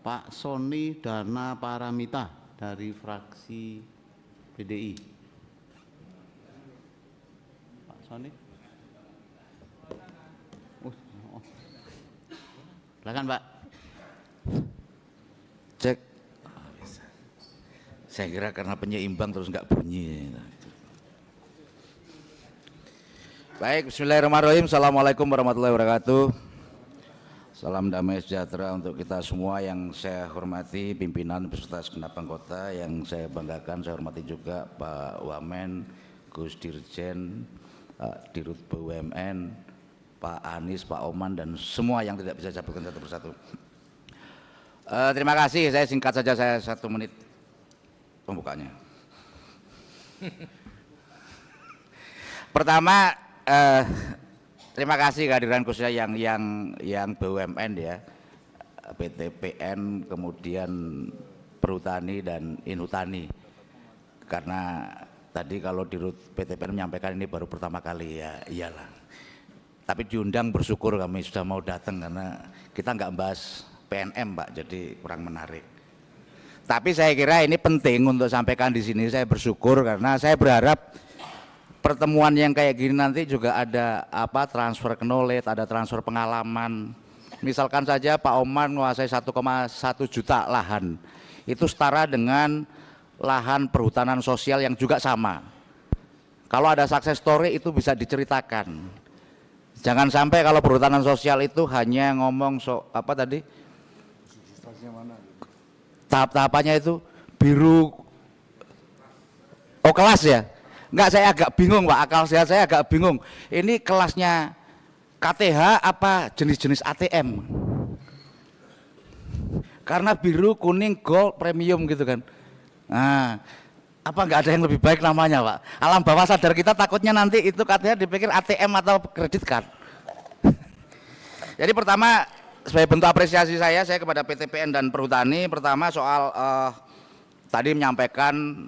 Pak Sony Dana Paramita dari fraksi PDI. Pak Sony. Silakan Pak. Cek. Saya kira karena penyeimbang terus nggak bunyi. Baik, bismillahirrahmanirrahim. Assalamualaikum warahmatullahi wabarakatuh. Salam damai sejahtera untuk kita semua. Yang saya hormati pimpinan beserta segenap anggota, yang saya banggakan, saya hormati juga Pak Wamen, Gus Dirjen, Pak Dirut BUMN, Pak Anies, Pak Oman, dan semua yang tidak bisa saya sebutkan satu persatu. Terima kasih, saya singkat saja, saya 1 menit pembukanya. Pertama, terima kasih kehadiran khususnya yang BUMN ya, PTPN, kemudian Perhutani dan Inhutani. Karena tadi kalau Dirut PTPN menyampaikan ini baru pertama kali, ya iyalah. Tapi diundang bersyukur kami sudah mau datang karena kita nggak bahas PNM Pak, jadi kurang menarik. Tapi saya kira ini penting untuk sampaikan di sini. Saya bersyukur karena saya berharap pertemuan yang kayak gini nanti juga ada transfer knowledge, ada transfer pengalaman. Misalkan saja Pak Oman menguasai 1,1 juta lahan, itu setara dengan lahan perhutanan sosial yang juga sama. Kalau ada success story itu bisa diceritakan. Jangan sampai kalau perhutanan sosial itu hanya ngomong tahap-tahapannya itu biru, kelas ya. Enggak, saya agak bingung Pak, akal sehat saya agak bingung. Ini kelasnya KTH apa jenis-jenis ATM? Karena biru, kuning, gold, premium gitu kan. Nah, apa enggak ada yang lebih baik namanya Pak? Alam bawah sadar kita takutnya nanti itu KTH dipikir ATM atau kredit card. Jadi pertama, sebagai bentuk apresiasi saya kepada PTPN dan Perhutani, pertama soal tadi menyampaikan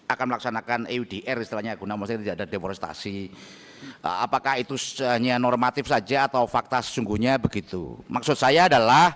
akan melaksanakan EUDR istilahnya, guna maksudnya tidak ada deforestasi. Apakah itu hanya normatif saja atau fakta sesungguhnya begitu? Maksud saya adalah,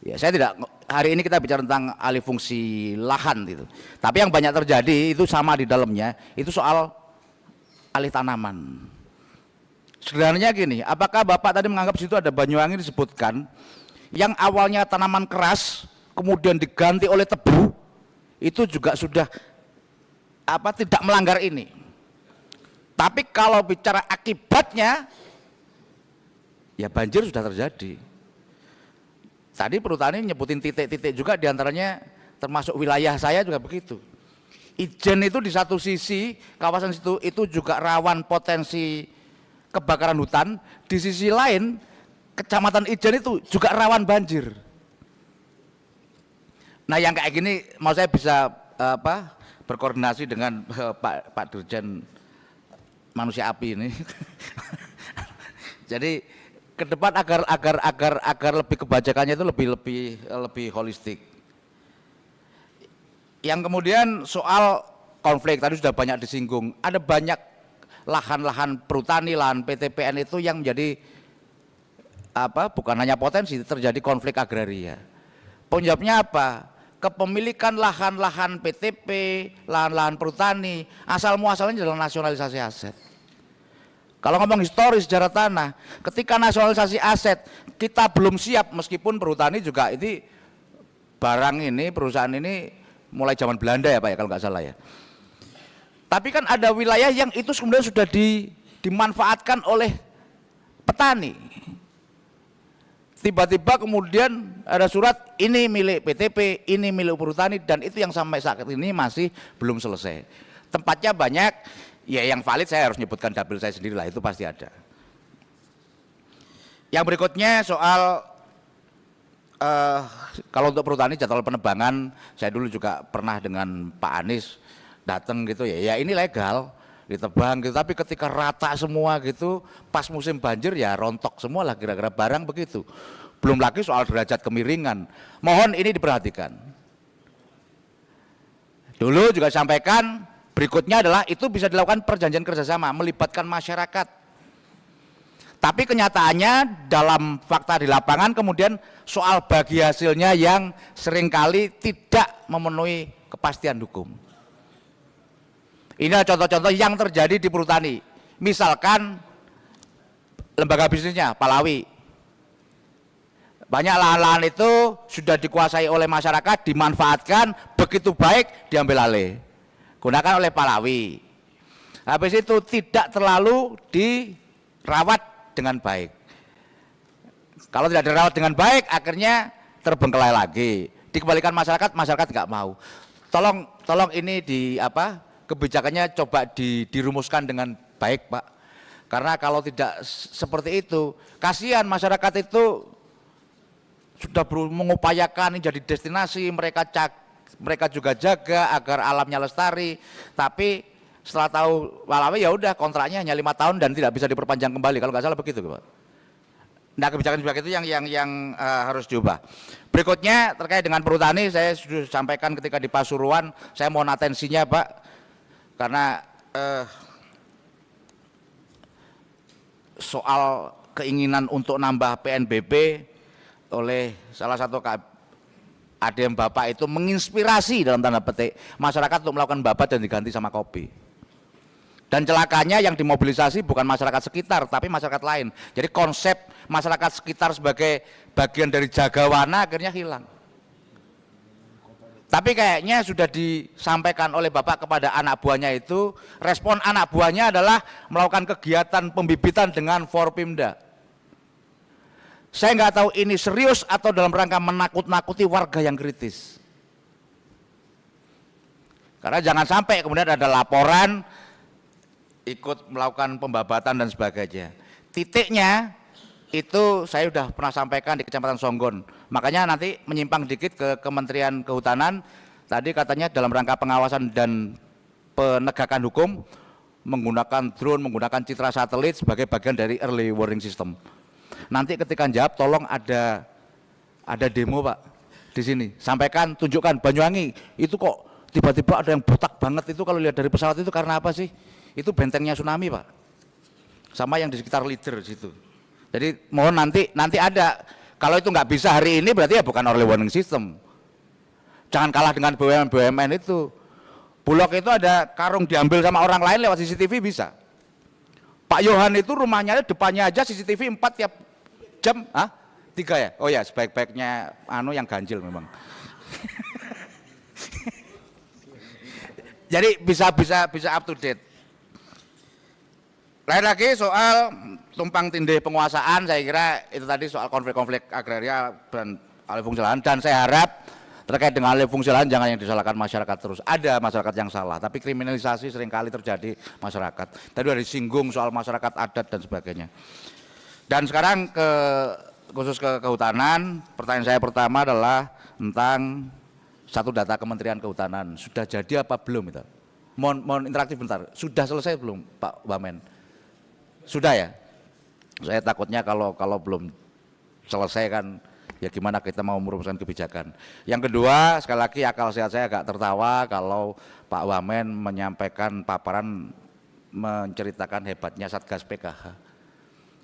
ya saya tidak, hari ini kita bicara tentang alih fungsi lahan gitu. Tapi yang banyak terjadi itu sama di dalamnya, itu soal alih tanaman. Sebenarnya gini, apakah Bapak tadi menganggap situ ada Banyuwangi disebutkan, yang awalnya tanaman keras, kemudian diganti oleh tebu, itu juga sudah tidak melanggar ini. Tapi kalau bicara akibatnya, ya banjir sudah terjadi. Tadi Perhutani nyebutin titik-titik juga, diantaranya termasuk wilayah saya juga begitu. Ijen itu di satu sisi kawasan situ itu juga rawan potensi kebakaran hutan, di sisi lain Kecamatan Ijen itu juga rawan banjir. Nah yang kayak gini mau saya bisa berkoordinasi dengan Pak Dirjen manusia api ini. Jadi ke depan agar lebih kebajakannya itu lebih holistik. Yang kemudian soal konflik tadi sudah banyak disinggung. Ada banyak lahan-lahan perhutani, lahan PTPN itu yang menjadi bukan hanya potensi terjadi konflik agraria. Penyebabnya apa? Kepemilikan lahan-lahan PTP, lahan-lahan perhutani, asal muasalnya adalah nasionalisasi aset. Kalau ngomong historis sejarah tanah, ketika nasionalisasi aset kita belum siap, meskipun perhutani juga ini barang ini, perusahaan ini mulai zaman Belanda ya Pak ya kalau nggak salah ya. Tapi kan ada wilayah yang itu kemudian sudah dimanfaatkan oleh petani. Tiba-tiba kemudian ada surat ini milik PTP, ini milik perhutani, dan itu yang sampai saat ini masih belum selesai. Tempatnya banyak, ya yang valid saya harus nyebutkan dapil saya sendiri lah, itu pasti ada. Yang berikutnya soal kalau untuk perhutani jadwal penebangan, saya dulu juga pernah dengan Pak Anies datang gitu ya ini legal ditebang gitu, tapi ketika rata semua gitu pas musim banjir ya rontok semua lah kira-kira barang begitu. Belum lagi soal derajat kemiringan, mohon ini diperhatikan. Dulu juga sampaikan, berikutnya adalah itu bisa dilakukan perjanjian kerjasama melibatkan masyarakat. Tapi kenyataannya dalam fakta di lapangan kemudian soal bagi hasilnya yang seringkali tidak memenuhi kepastian hukum. Ini adalah contoh-contoh yang terjadi di perhutani. Misalkan lembaga bisnisnya Palawi. Banyak lahan-lahan itu sudah dikuasai oleh masyarakat, dimanfaatkan, begitu baik diambil alih. Gunakan oleh Palawi. Habis itu tidak terlalu dirawat dengan baik. Kalau tidak dirawat dengan baik, akhirnya terbengkelai lagi. Dikembalikan masyarakat, masyarakat nggak mau. Tolong ini kebijakannya coba dirumuskan dengan baik, Pak. Karena kalau tidak seperti itu, kasihan masyarakat itu sudah mengupayakan ini jadi destinasi, mereka juga jaga agar alamnya lestari, tapi setelah tahu Palawi ya udah kontraknya hanya 5 tahun dan tidak bisa diperpanjang kembali, kalau nggak salah begitu, Pak. Nah, kebijakan itu yang harus diubah. Berikutnya terkait dengan perhutani, saya sudah sampaikan ketika di Pasuruan, saya mohon atensinya, Pak, karena soal keinginan untuk nambah PNBP oleh salah satu ADM Bapak itu menginspirasi dalam tanda petik masyarakat untuk melakukan babat dan diganti sama kopi. Dan celakanya yang dimobilisasi bukan masyarakat sekitar, tapi masyarakat lain. Jadi konsep masyarakat sekitar sebagai bagian dari jagawana akhirnya hilang. Tapi kayaknya sudah disampaikan oleh Bapak kepada anak buahnya itu, respon anak buahnya adalah melakukan kegiatan pembibitan dengan Forpimda. Saya nggak tahu ini serius atau dalam rangka menakut-nakuti warga yang kritis. Karena jangan sampai kemudian ada laporan ikut melakukan pembabatan dan sebagainya. Titiknya itu saya sudah pernah sampaikan di Kecamatan Songgon. Makanya nanti menyimpang dikit ke Kementerian Kehutanan. Tadi katanya dalam rangka pengawasan dan penegakan hukum menggunakan drone, menggunakan citra satelit sebagai bagian dari early warning system. Nanti ketika jawab tolong ada demo, Pak, di sini. Sampaikan, tunjukkan Banyuwangi itu kok tiba-tiba ada yang botak banget itu kalau lihat dari pesawat itu karena apa sih? Itu bentengnya tsunami, Pak. Sama yang di sekitar Leader situ. Jadi mohon nanti ada. Kalau itu nggak bisa hari ini berarti ya bukan early warning system. Jangan kalah dengan BUMN itu. Bulog itu ada karung diambil sama orang lain lewat CCTV bisa. Pak Yohan itu rumahnya depannya aja CCTV 4 tiap jam, 3 ya? Oh ya, sebaik-baiknya yang ganjil memang. Jadi bisa up to date. Lain lagi soal tumpang tindih penguasaan, saya kira itu tadi soal konflik-konflik agraria dan alih fungsi lahan, dan saya harap terkait dengan alih fungsi lahan jangan yang disalahkan masyarakat terus. Ada masyarakat yang salah, tapi kriminalisasi seringkali terjadi masyarakat. Tadi sudah disinggung soal masyarakat adat dan sebagainya. Dan sekarang khusus ke kehutanan, pertanyaan saya pertama adalah tentang satu data Kementerian Kehutanan. Sudah jadi apa belum itu? Mohon interaktif bentar. Sudah selesai belum, Pak Wamen? Sudah ya? Saya takutnya kalau belum selesai kan ya gimana kita mau merumuskan kebijakan. Yang kedua, sekali lagi akal sehat saya agak tertawa kalau Pak Wamen menyampaikan paparan menceritakan hebatnya Satgas PKH.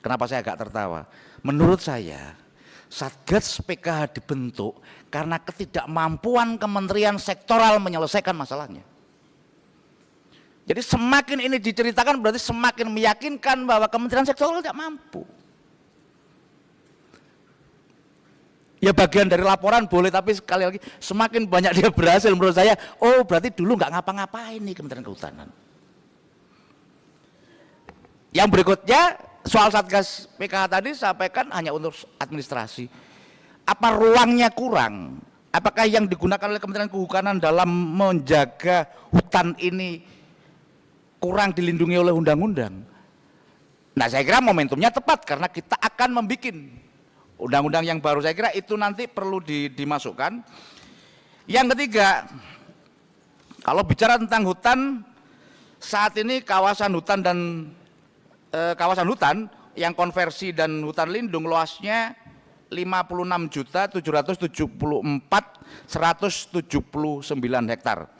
Kenapa saya agak tertawa? Menurut saya Satgas PKH dibentuk karena ketidakmampuan kementerian sektoral menyelesaikan masalahnya. Jadi semakin ini diceritakan berarti semakin meyakinkan bahwa kementerian sektoral tidak mampu. Ya bagian dari laporan boleh, tapi sekali lagi semakin banyak dia berhasil menurut saya, oh berarti dulu nggak ngapa-ngapain nih Kementerian Kehutanan. Yang berikutnya soal Satgas PKH tadi sampaikan hanya untuk administrasi. Apa ruangnya kurang? Apakah yang digunakan oleh Kementerian Kehutanan dalam menjaga hutan ini kurang dilindungi oleh undang-undang? Nah, saya kira momentumnya tepat karena kita akan membuat undang-undang yang baru. Saya kira itu nanti perlu dimasukkan. Yang ketiga, kalau bicara tentang hutan, saat ini kawasan hutan yang konversi dan hutan lindung luasnya 56.774.179 hektar.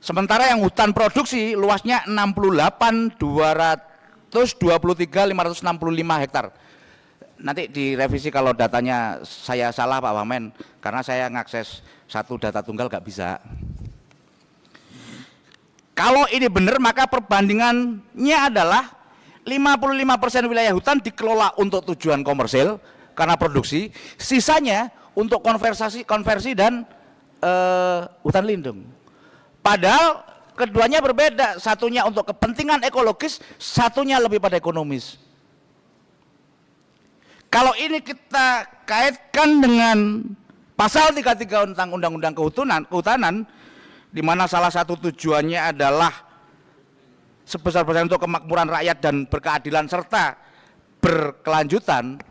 Sementara yang hutan produksi luasnya 68.200 hektar. Nanti direvisi kalau datanya saya salah Pak Wamen, karena saya ngakses satu data tunggal nggak bisa. Kalau ini benar maka perbandingannya adalah 55% wilayah hutan dikelola untuk tujuan komersil karena produksi, sisanya untuk konversi dan hutan lindung. Padahal keduanya berbeda, satunya untuk kepentingan ekologis, satunya lebih pada ekonomis. Kalau ini kita kaitkan dengan pasal 33 tentang Undang-Undang Kehutanan, di mana salah satu tujuannya adalah sebesar-besar untuk kemakmuran rakyat dan berkeadilan serta berkelanjutan,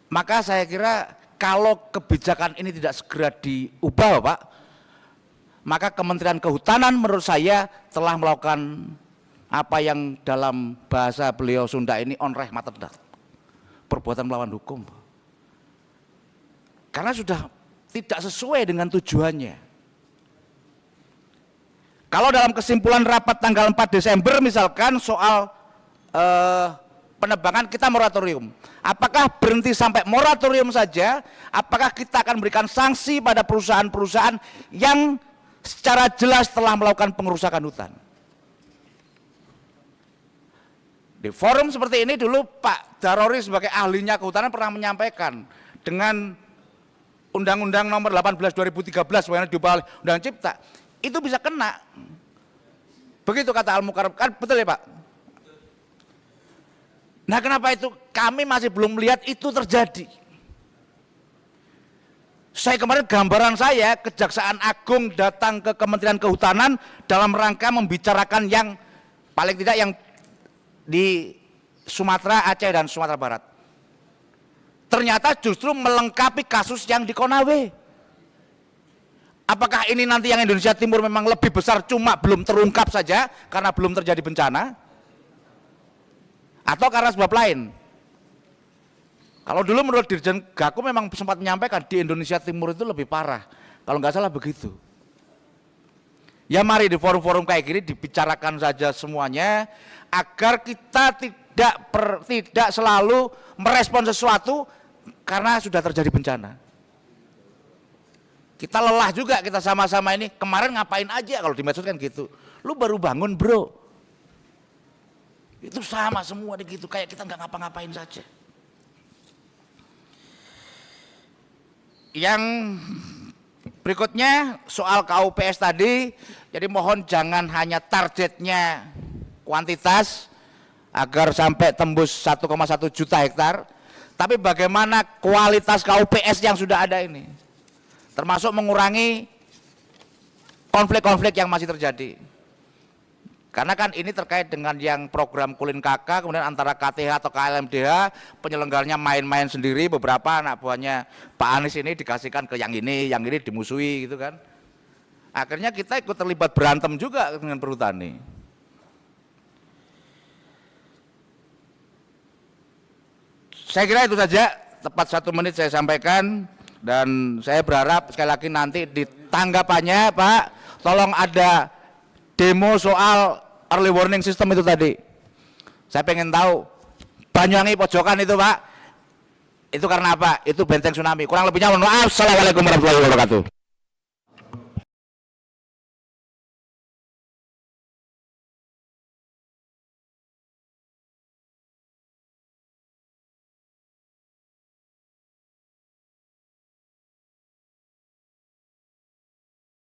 maka saya kira kalau kebijakan ini tidak segera diubah Pak, maka Kementerian Kehutanan menurut saya telah melakukan apa yang dalam bahasa beliau Sunda ini onreh matedat, perbuatan melawan hukum, karena sudah tidak sesuai dengan tujuannya. Kalau dalam kesimpulan rapat tanggal 4 Desember misalkan soal penebangan kita moratorium, apakah berhenti sampai moratorium saja, apakah kita akan memberikan sanksi pada perusahaan-perusahaan yang secara jelas telah melakukan pengerusakan hutan. Di forum seperti ini dulu Pak Darori sebagai ahlinya kehutanan pernah menyampaikan, dengan Undang-Undang nomor 18 2013 yang diubah oleh Undang Cipta, itu bisa kena. Begitu kata Al-Mukarram, kan betul ya Pak? Nah kenapa itu kami masih belum melihat itu terjadi? Saya kemarin gambaran saya, Kejaksaan Agung datang ke Kementerian Kehutanan dalam rangka membicarakan yang paling tidak yang di Sumatera, Aceh dan Sumatera Barat. Ternyata justru melengkapi kasus yang di Konawe. Apakah ini nanti yang Indonesia Timur memang lebih besar cuma belum terungkap saja karena belum terjadi bencana? Atau karena sebab lain? Kalau dulu menurut Dirjen Gakum memang sempat menyampaikan di Indonesia Timur itu lebih parah. Kalau nggak salah begitu. Ya mari di forum-forum kayak gini dibicarakan saja semuanya agar kita tidak selalu merespon sesuatu karena sudah terjadi bencana. Kita lelah juga, kita sama-sama ini kemarin ngapain aja, kalau di medsos kan gitu. Lu baru bangun bro. Itu sama semua gitu, kayak kita nggak ngapa-ngapain saja. Yang berikutnya soal KUPS tadi, jadi mohon jangan hanya targetnya kuantitas agar sampai tembus 1,1 juta hektar, tapi bagaimana kualitas KUPS yang sudah ada ini. Termasuk mengurangi konflik-konflik yang masih terjadi. Karena kan ini terkait dengan yang program Kulin KK, kemudian antara KTH atau KLMDH, penyelenggaranya main-main sendiri, beberapa anak buahnya Pak Anies ini dikasihkan ke yang ini dimusuhi gitu kan. Akhirnya kita ikut terlibat berantem juga dengan perhutani. Saya kira itu saja, tepat 1 menit saya sampaikan. Dan saya berharap sekali lagi nanti di tanggapannya Pak, tolong ada demo soal early warning system itu tadi. Saya pengen tahu Banyuwangi pojokan itu Pak, itu karena apa? Itu benteng tsunami. Kurang lebihnya mohon maaf. Assalamualaikum warahmatullahi wabarakatuh.